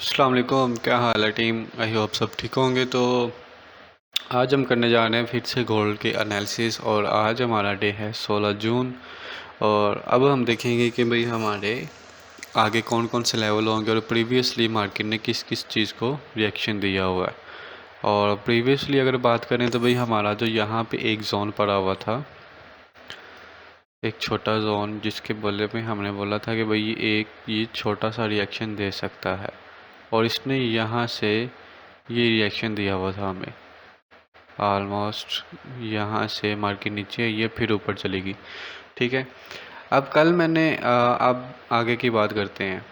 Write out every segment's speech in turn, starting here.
अस्सलाम वालेकुम, क्या हाल है टीम। आई होप सब ठीक होंगे। तो आज हम करने जा रहे हैं फिर से गोल्ड के एनालिसिस और आज हमारा डे है 16 जून। और अब हम देखेंगे कि भाई हमारे आगे कौन कौन से लेवल होंगे और प्रीवियसली मार्केट ने किस किस चीज़ को रिएक्शन दिया हुआ है। और प्रीवियसली अगर बात करें तो भाई हमारा जो यहाँ पे एक जोन पड़ा हुआ था, एक छोटा जोन, जिसके बदले में हमने बोला था कि भाई ये छोटा सा रिएक्शन दे सकता है, और इसने यहाँ से ये रिएक्शन दिया हुआ था हमें। ऑलमोस्ट यहाँ से मार्केट नीचे, ये फिर ऊपर चलेगी। ठीक है। अब कल मैंने अब आगे की बात करते हैं।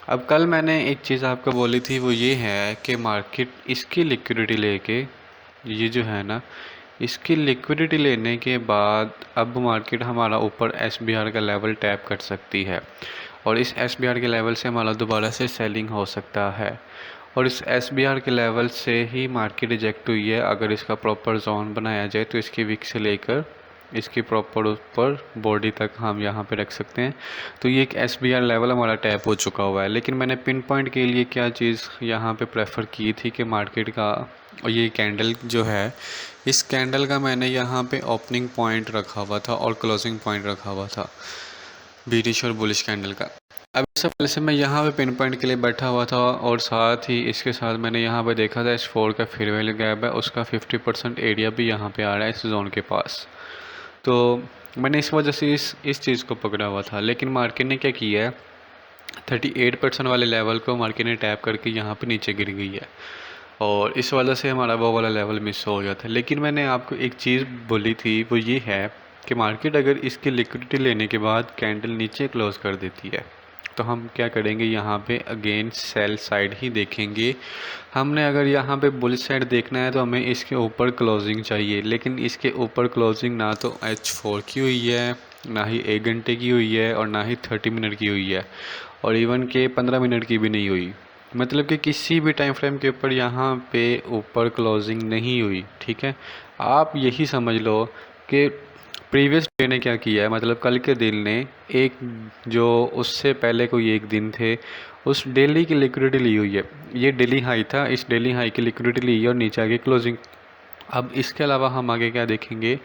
अब कल मैंने एक चीज़ आपको बोली थी, वो ये है कि मार्केट इसकी लिक्विडिटी लेके, ये जो है ना, इसकी लिक्विडिटी लेने के बाद अब मार्केट हमारा ऊपर एसबीआर का लेवल टैप कर सकती है, और इस एसबीआर के लेवल से हमारा दोबारा से सेलिंग हो सकता है। और इस एसबीआर के लेवल से ही मार्केट रिजेक्ट हुई है। अगर इसका प्रॉपर जोन बनाया जाए तो इसकी विक से लेकर इसकी प्रॉपर ऊपर बॉडी तक हम यहाँ पे रख सकते हैं। तो ये एक एसबीआर लेवल हमारा टैप हो चुका हुआ है। लेकिन मैंने पिन पॉइंट के लिए क्या चीज़ यहाँ पे प्रेफर की थी कि मार्केट का, और ये कैंडल जो है, इस कैंडल का मैंने यहाँ पे ओपनिंग पॉइंट रखा हुआ था और क्लोजिंग पॉइंट रखा हुआ था, बीरिश और बुलिश कैंडल का। अब इससे पहले से मैं यहाँ पे पिन पॉइंट के लिए बैठा हुआ था, और साथ ही इसके साथ मैंने यहाँ पे देखा था इस 4 का फेयर वैल्यू गैप है, उसका 50% एरिया भी यहाँ पे आ रहा है इस जोन के पास। तो मैंने इस वजह से इस चीज़ को पकड़ा हुआ था। लेकिन मार्केट ने क्या किया है, 38% वाले लेवल को मार्केट ने टैप करके यहाँ पे नीचे गिर गई है, और इस वजह से हमारा वो वाला लेवल मिस हो गया था। लेकिन मैंने आपको एक चीज़ बोली थी, वो ये है कि मार्केट अगर इसकी लिक्विडिटी लेने के बाद कैंडल नीचे क्लोज कर देती है तो हम क्या करेंगे, यहाँ पे अगेन सेल साइड ही देखेंगे। हमने अगर यहाँ पे बुल साइड देखना है तो हमें इसके ऊपर क्लोजिंग चाहिए, लेकिन इसके ऊपर क्लोजिंग ना तो H4 की हुई है, ना ही 1 घंटे की हुई है, और ना ही 30 मिनट की हुई है, और इवन के 15 मिनट की भी नहीं हुई। मतलब कि किसी भी टाइम फ्रेम के ऊपर यहाँ पे ऊपर क्लोजिंग नहीं हुई। ठीक है। आप यही समझ लो कि प्रीवियस डे ने क्या किया है, मतलब कल के दिन ने एक, जो उससे पहले कोई एक दिन थे, उस डेली की लिक्विडिटी ली हुई है। ये डेली हाई था, इस डेली हाई की लिक्विडिटी ली है और नीचे आगे क्लोजिंग। अब इसके अलावा हम आगे क्या देखेंगे,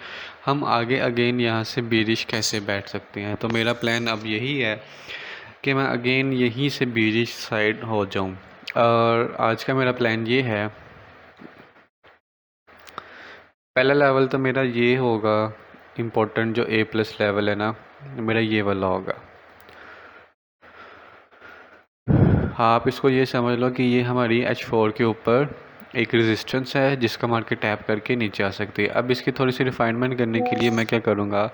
हम आगे अगेन यहाँ से बेरिश कैसे बैठ सकते हैं। तो मेरा प्लान अब यही है कि मैं अगेन यहीं से बेरिश साइड हो जाऊँ। और आज का मेरा प्लान ये है, पहला लेवल तो मेरा ये होगा इम्पोर्टेंट, जो A+ लेवल है ना, मेरा ये वाला होगा। आप इसको ये समझ लो कि ये हमारी H4 के ऊपर एक रेजिस्टेंस है जिसका मार्केट टैप करके नीचे आ सकती है। अब इसकी थोड़ी सी रिफाइनमेंट करने के लिए मैं क्या करूँगा,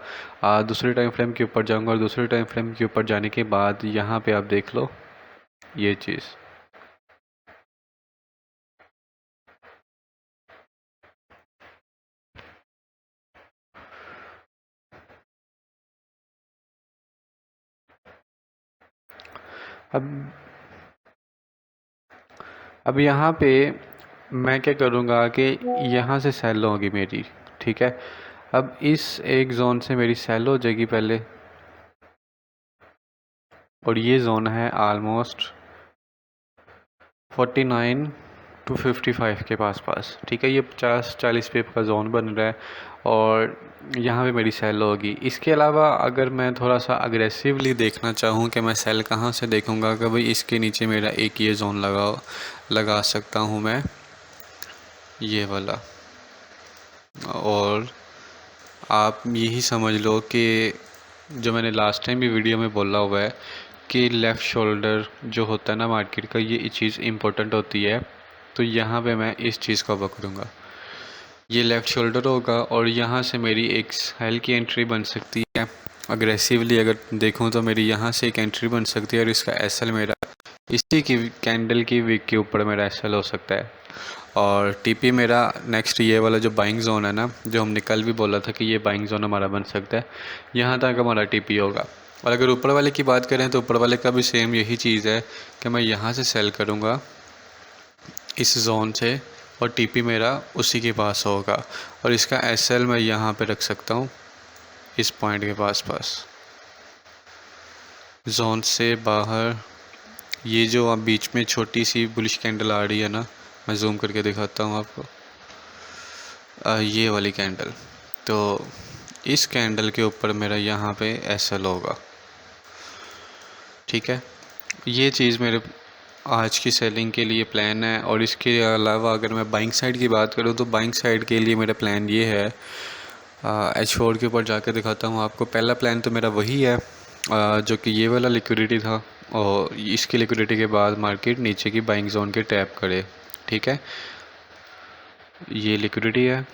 दूसरे टाइम फ्रेम के ऊपर जाऊँगा, और दूसरे टाइम फ्रेम के ऊपर जाने के बाद यहाँ पे आप देख लो ये चीज़। अब अब यहाँ पे मैं क्या करूँगा कि यहाँ से सेल होगी मेरी। ठीक है। अब इस एक जोन से मेरी सेल हो जाएगी पहले, और ये जोन है ऑलमोस्ट 49 टू 55 के पास। ठीक है। ये 50-40 पिप का जोन बन रहा है, और यहाँ पे मेरी सेल होगी। इसके अलावा अगर मैं थोड़ा सा अग्रेसिवली देखना चाहूँ कि मैं सेल कहाँ से देखूँगा, कि भाई इसके नीचे मेरा एक ये जोन लगा सकता हूँ मैं, ये वाला। और आप यही समझ लो कि जो मैंने लास्ट टाइम भी वीडियो में बोला हुआ है कि लेफ़्ट शोल्डर जो होता है ना मार्केट का, ये चीज़ इम्पोर्टेंट होती है। तो यहाँ पे मैं इस चीज़ को पकड़ूँगा, ये लेफ़्ट शोल्डर होगा, और यहाँ से मेरी एक सेल की एंट्री बन सकती है। अग्रेसिवली अगर देखूँ तो मेरी यहाँ से एक एंट्री बन सकती है, और इसका एसएल मेरा इसी की कैंडल की विक के ऊपर मेरा एसएल हो सकता है। और टीपी मेरा नेक्स्ट ये वाला जो बाइंग जोन है ना, जो हमने कल भी बोला था कि ये बाइंग जोन हमारा बन सकता है, यहाँ तक हमारा टीपी होगा। और अगर ऊपर वाले की बात करें तो ऊपर वाले का भी सेम यही चीज़ है कि मैं यहाँ से सेल करूँगा इस जोन से, और टीपी मेरा उसी के पास होगा, और इसका एसएल मैं यहाँ पे रख सकता हूँ इस पॉइंट के पास जोन से बाहर ये जो आप बीच में छोटी सी बुलिश कैंडल आ रही है ना, मैं जूम करके दिखाता हूँ आपको। ये वाली कैंडल, तो इस कैंडल के ऊपर मेरा यहाँ पे एसएल होगा, ठीक है। ये चीज़ मेरे आज की सेलिंग के लिए प्लान है। और इसके अलावा अगर मैं बाइंग साइड की बात करूँ तो बाइंग साइड के लिए मेरा प्लान ये है, H4 के ऊपर जाकर दिखाता हूँ आपको। पहला प्लान तो मेरा वही है जो कि ये वाला लिक्विडिटी था, और इसकी लिक्विडिटी के बाद मार्केट नीचे की बाइंग जोन के टैप करे, ठीक है। ये लिक्विडिटी है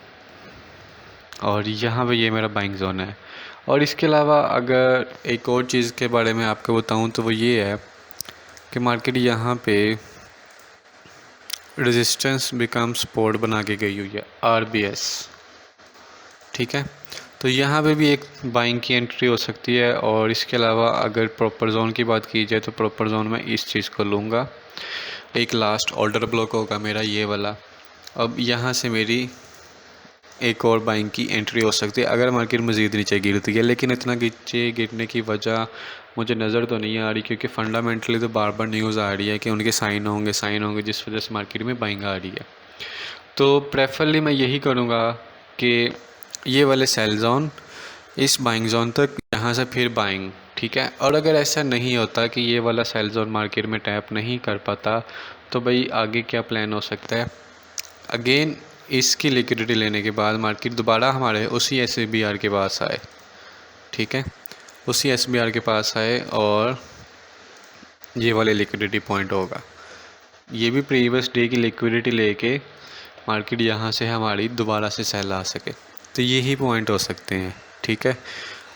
और यहाँ पे ये मेरा बाइंग जोन है। और इसके अलावा अगर एक और चीज़ के बारे में आपको बताऊँ तो वो ये है कि मार्केट यहाँ पे रेजिस्टेंस बिकम सपोर्ट बना के गई हुई है, RBS, ठीक है। तो यहाँ पे भी एक बाइंग की एंट्री हो सकती है। और इसके अलावा अगर प्रॉपर जोन की बात की जाए तो प्रॉपर जोन में इस चीज़ को लूँगा। एक लास्ट ऑर्डर ब्लॉक होगा मेरा ये वाला। अब यहाँ से मेरी एक और बाइंग की एंट्री हो सकती है अगर मार्केट मज़ीद नीचे गिरती है, लेकिन इतना नीचे गिरने की वजह मुझे नज़र तो नहीं आ रही, क्योंकि फंडामेंटली तो बार बार न्यूज़ आ रही है कि उनके साइन होंगे जिस वजह से मार्केट में बाइंग आ रही है। तो प्रेफरली मैं यही करूँगा कि ये वाले सेल जोन, इस बाइंग जोन तक, यहाँ से फिर बाइंग, ठीक है। और अगर ऐसा नहीं होता कि ये वाला सेल जोन मार्केट में टैप नहीं कर पाता तो भाई आगे क्या प्लान हो सकता है। अगेन इसकी लिक्विडिटी लेने के बाद मार्केट दोबारा हमारे उसी SBR के पास आए, ठीक है, उसी SBR के पास आए और ये वाले लिक्विडिटी पॉइंट होगा। ये भी प्रीवियस डे की लिक्विडिटी लेके मार्केट यहाँ से हमारी दोबारा से सेल आ सके, तो यही पॉइंट हो सकते हैं, ठीक है।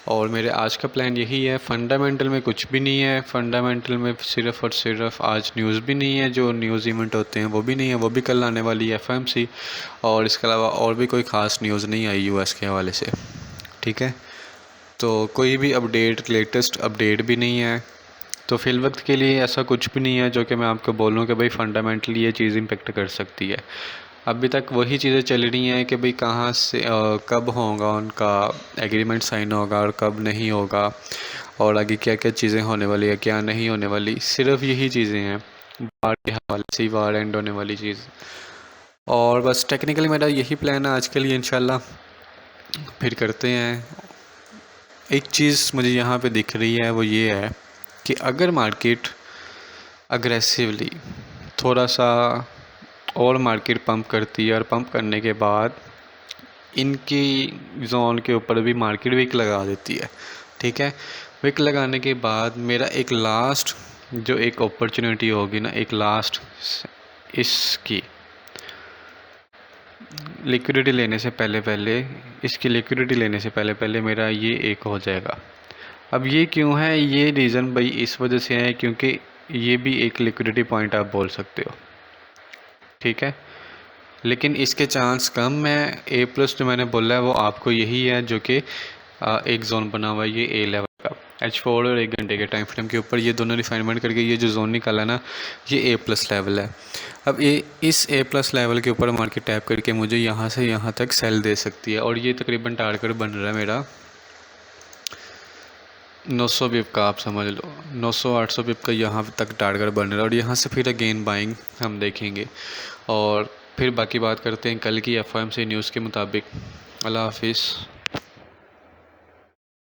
और मेरे आज का प्लान यही है। फंडामेंटल में कुछ भी नहीं है, फंडामेंटल में सिर्फ़ और सिर्फ आज न्यूज़ भी नहीं है, जो न्यूज़ इवेंट होते हैं वो भी नहीं है, वो भी कल आने वाली है FMC। और इसके अलावा और भी कोई ख़ास न्यूज़ नहीं आई US के हवाले से, ठीक है। तो कोई भी अपडेट, लेटेस्ट अपडेट भी नहीं है। तो फ़िल वक्त के लिए ऐसा कुछ भी नहीं है जो कि मैं आपको बोलूँ कि भाई फ़ंडामेंटली ये चीज़ इम्पेक्ट कर सकती है। अभी तक वही चीज़ें चल रही हैं कि भाई कहाँ से कब होगा उनका एग्रीमेंट साइन होगा और कब नहीं होगा, और आगे क्या क्या चीज़ें होने वाली है, क्या नहीं होने वाली, सिर्फ यही चीज़ें हैं। वार के हवाले से, वार एंड होने वाली चीज़। और बस टेक्निकली मेरा यही प्लान है आज के लिए। इंशाल्लाह फिर करते हैं। एक चीज़ मुझे यहाँ पे दिख रही है, वो ये है कि अगर मार्केट अग्रेसिवली थोड़ा सा और मार्केट पंप करती है और पंप करने के बाद इनकी जोन के ऊपर भी मार्केट विक लगा देती है, ठीक है। विक लगाने के बाद मेरा एक लास्ट जो एक अपॉर्चुनिटी होगी ना, एक लास्ट इसकी लिक्विडिटी लेने से पहले इसकी लिक्विडिटी लेने से पहले मेरा ये एक हो जाएगा। अब ये क्यों है, ये रीज़न भाई इस वजह से है क्योंकि ये भी एक लिक्विडिटी पॉइंट आप बोल सकते हो, ठीक है। लेकिन इसके चांस कम है। A+ जो मैंने बोला है वो आपको यही है जो कि एक जोन बना हुआ है, ये A लेवल का H4 और 1 घंटे के टाइम फ्रेम के ऊपर ये दोनों रिफाइनमेंट करके ये जो जोन निकाला ना, ये A+ लेवल है। अब इस A+ लेवल के ऊपर मार्केट टैप करके मुझे यहाँ से यहाँ तक सेल दे सकती है। और ये तकरीबन टारगेट बन रहा है मेरा 900 पिप का, आप समझ लो 900-800 पिप का यहाँ तक टारगेट बन रहा है। और यहाँ से फिर अगेन बाइंग हम देखेंगे। और फिर बाकी बात करते हैं कल की FOMC न्यूज़ के मुताबिक। अल्लाह हाफिज़।